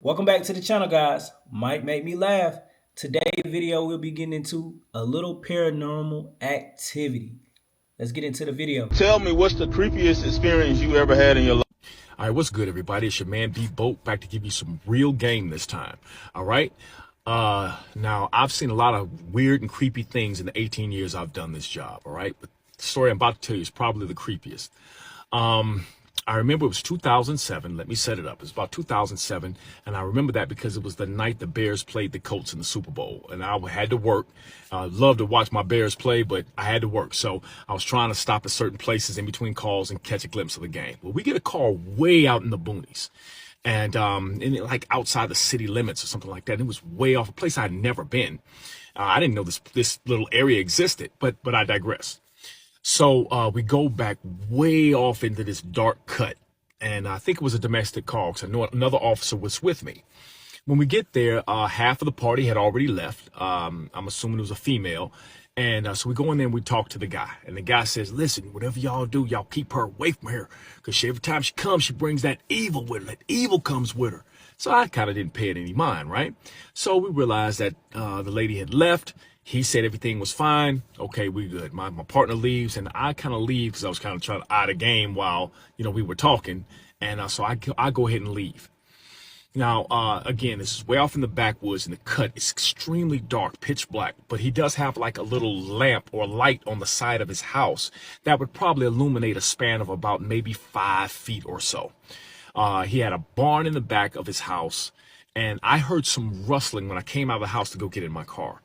Welcome back to the channel, guys. Might make me laugh. Today's video, we'll be getting into a little paranormal activity. Let's get into the video. Tell me, what's the creepiest experience you ever had in your life? All right, what's good, everybody? It's your man B Boat back to give you some real game this time. All right. Now I've seen a lot of weird and creepy things in the 18 years I've done this job. All right, but the story I'm about to tell you is probably the creepiest. I remember it was 2007. Let me set it up. It was about 2007, and I remember that because it was the night the Bears played the Colts in the Super Bowl, and I had to work. I love to watch my Bears play, but I had to work, so I was trying to stop at certain places in between calls and catch a glimpse of the game. Well, we get a call way out in the boonies, and like outside the city limits or something like that. And it was way off, a place I had never been. I didn't know this little area existed, but I digress. So we go back way off into this dark cut, and I think it was a domestic call because I know another officer was with me. When we get there, half of the party had already left. I'm assuming it was a female. And so we go in there and we talk to the guy. And the guy says, listen, whatever y'all do, y'all keep her away from here. Because every time she comes, she brings that evil with her. That evil comes with her. So I kind of didn't pay it any mind, right? So we realized that the lady had left. He said everything was fine. Okay, we good. My partner leaves, and I kind of leave because I was kind of trying to eye the game while, we were talking. And so I go ahead and leave. Now, again, this is way off in the backwoods, and the cut is extremely dark, pitch black. But he does have like a little lamp or light on the side of his house that would probably illuminate a span of about maybe 5 feet or so. He had a barn in the back of his house, and I heard some rustling when I came out of the house to go get in my car.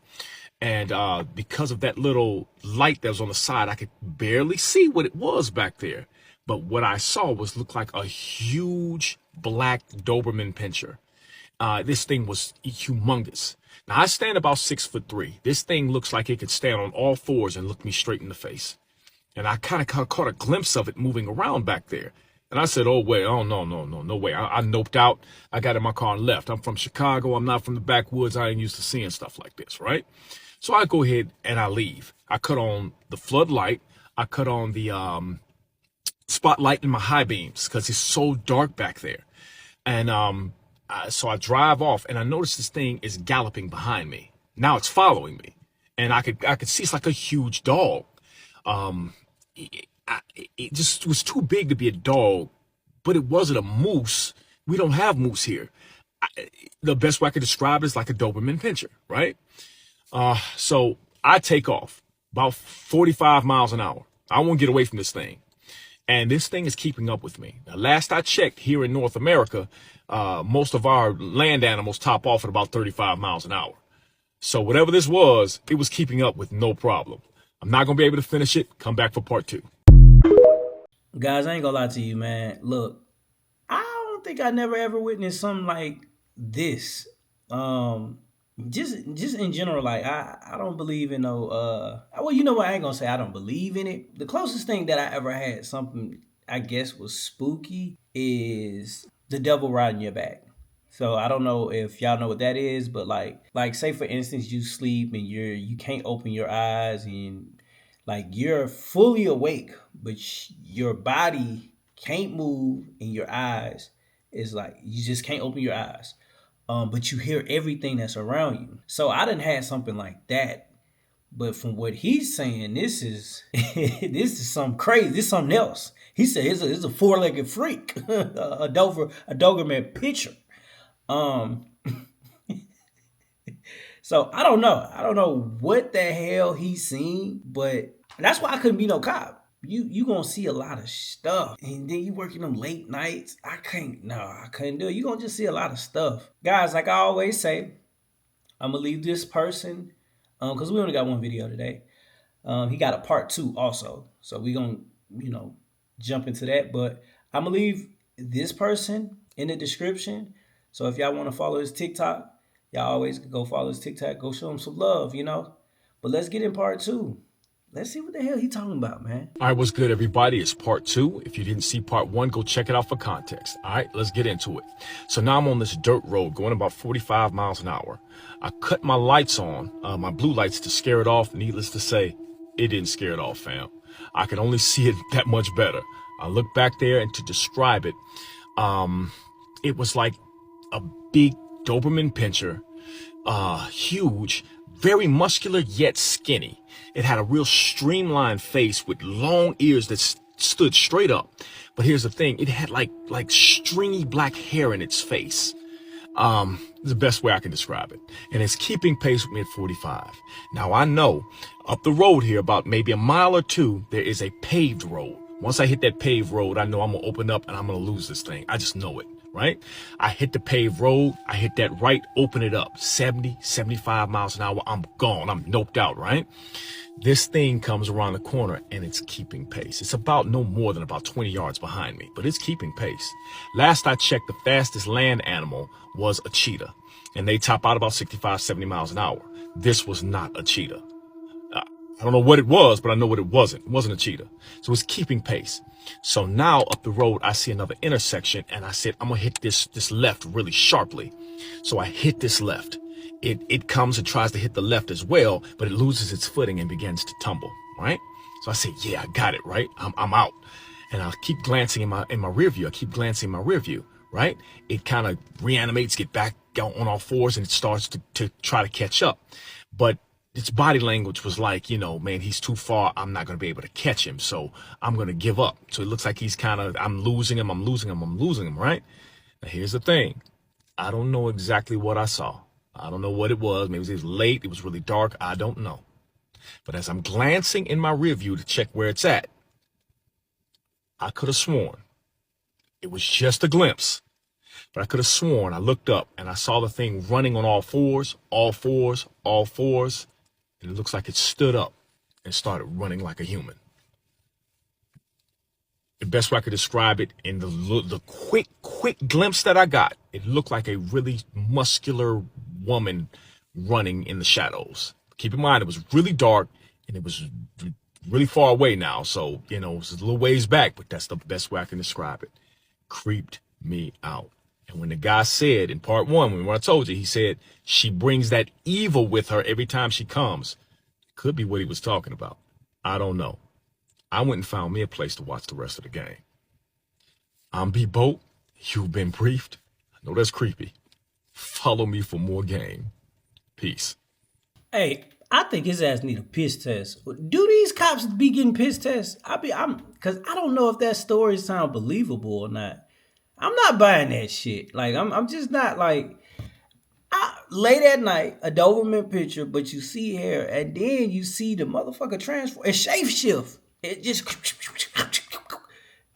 And because of that little light that was on the side, I could barely see what it was back there. But what I saw looked like a huge black Doberman pinscher. This thing was humongous. Now, I stand about 6'3". This thing looks like it could stand on all fours and look me straight in the face. And I kind of caught a glimpse of it moving around back there. And I said, oh, wait, oh, no way. I noped out. I got in my car and left. I'm from Chicago. I'm not from the backwoods. I ain't used to seeing stuff like this, right? So I go ahead and I leave. I cut on the floodlight. I cut on the spotlight in my high beams because it's so dark back there. And so I drive off, and I notice this thing is galloping behind me. Now it's following me, and I could see it's like a huge dog. It just was too big to be a dog, but it wasn't a moose. We don't have moose here. The best way I could describe it is like a Doberman pinscher, right? So I take off about 45 miles an hour. I want to get away from this thing. And this thing is keeping up with me. Now, last I checked, here in North America, most of our land animals top off at about 35 miles an hour. So whatever this was, it was keeping up with no problem. I'm not going to be able to finish it. Come back for part 2. Guys, I ain't gonna lie to you, man. Look, I don't think I never ever witnessed something like this. Just in general, like I don't believe in no well, you know what, I ain't gonna say I don't believe in it. The closest thing that I ever had something I guess was spooky is the devil riding your back. So I don't know if y'all know what that is, but like say for instance you sleep and you can't open your eyes and like you're fully awake, but your body can't move and your eyes is like you just can't open your eyes. But you hear everything that's around you. So I done had something like that. But from what he's saying, this is this is something crazy. This is something else. He said it's a four-legged freak, a Doberman pinscher. So I don't know. I don't know what the hell he's seen, but that's why I couldn't be no cop. You gonna see a lot of stuff, and then you working them late nights. I couldn't do it. You gonna just see a lot of stuff, guys. Like I always say, I'm gonna leave this person, because we only got one video today. He got a part 2 also, so we gonna jump into that. But I'm gonna leave this person in the description. So if y'all want to follow his TikTok, y'all always go follow his TikTok. Go show him some love, But let's get in part 2. Let's see what the hell he talking about, man. All right, what's good, everybody? It's part 2. If you didn't see part 1, go check it out for context. All right, let's get into it. So now I'm on this dirt road going about 45 miles an hour. I cut my lights on, my blue lights, to scare it off. Needless to say, it didn't scare it off, fam. I could only see it that much better. I look back there, and to describe it, it was like a big Doberman pincher, huge, very muscular yet skinny. It had a real streamlined face with long ears that stood straight up. But here's the thing, it had like stringy black hair in its face. The best way I can describe it. And it's keeping pace with me at 45. Now I know up the road here, about maybe a mile or two, there is a paved road. Once I hit that paved road, I know I'm gonna open up and I'm gonna lose this thing. I just know it, right? I hit the paved road, I hit that right, open it up, 70, 75 miles an hour, I'm gone, I'm noped out, right? This thing comes around the corner and it's keeping pace. It's about no more than about 20 yards behind me, but it's keeping pace. Last I checked, the fastest land animal was a cheetah, and they top out about 65, 70 miles an hour. This was not a cheetah. I don't know what it was, but I know what it wasn't. It wasn't a cheetah. So it's keeping pace. So now up the road, I see another intersection, and I said, I'm gonna hit this left really sharply. So I hit this left. It comes and tries to hit the left as well, but it loses its footing and begins to tumble, right? So I say, yeah, I got it, right? I'm out. And I'll keep glancing in my rear view. I keep glancing in my rear view, right? It kind of reanimates, get back on all fours, and it starts to try to catch up. But its body language was like, man, he's too far. I'm not going to be able to catch him. So I'm going to give up. So it looks like he's I'm losing him, right? Now here's the thing. I don't know exactly what I saw. I don't know what it was. Maybe it was late. It was really dark. I don't know. But as I'm glancing in my rear view to check where it's at, I could have sworn it was just a glimpse. But I could have sworn I looked up and I saw the thing running on all fours, all fours, all fours. And it looks like it stood up and started running like a human. The best way I could describe it, in the quick glimpse that I got, it looked like a really muscular woman running in the shadows. Keep in mind, it was really dark and it was really far away now. So, it was a little ways back, but that's the best way I can describe it. Creeped me out. And when the guy said in part one, when I told you, he said, she brings that evil with her every time she comes. Could be what he was talking about. I don't know. I went and found me a place to watch the rest of the game. I'm B-Boat. You've been briefed. I know that's creepy. Follow me for more game. Peace. Hey, I think his ass need a piss test. Do these cops be getting piss tests? Cause I don't know if that story sound believable or not. I'm not buying that shit. Like I'm just not like. Late at night, a Doberman picture, but you see hair, and then you see the motherfucker transform, it shape shift. It just,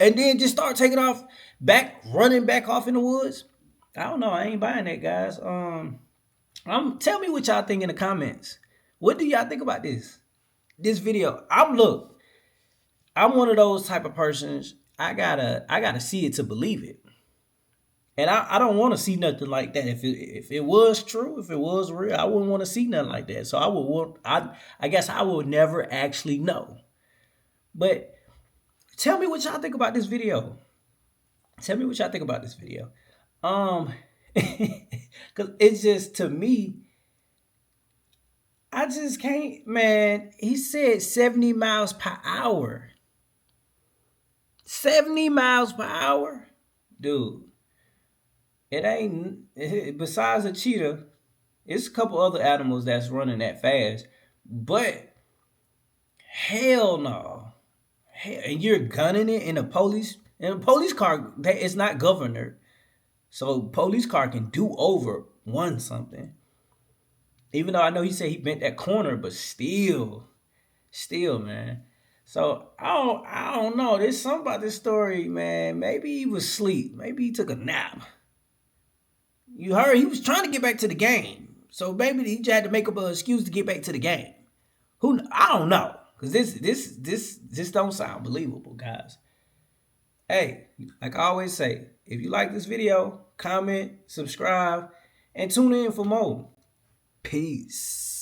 and then just start taking off, running back off in the woods. I don't know. I ain't buying that, guys. Tell me what y'all think in the comments. What do y'all think about this video? I'm one of those type of persons. I gotta see it to believe it. And I don't want to see nothing like that. If it was true, if it was real, I wouldn't want to see nothing like that. So I guess I would never actually know. But tell me what y'all think about this video. Tell me what y'all think about this video. Cause it's just, to me, I just can't, man. He said 70 miles per hour. 70 miles per hour? Dude. It ain't, besides a cheetah, it's a couple other animals that's running that fast. But hell no. And you're gunning it in a police car, it's not governor. So police car can do over one something. Even though I know he said he bent that corner, but still, man. So I don't know. There's something about this story, man. Maybe he was asleep. Maybe he took a nap. You heard he was trying to get back to the game. So maybe he just had to make up an excuse to get back to the game. I don't know. Cause this don't sound believable, guys. Hey, like I always say, if you like this video, comment, subscribe, and tune in for more. Peace.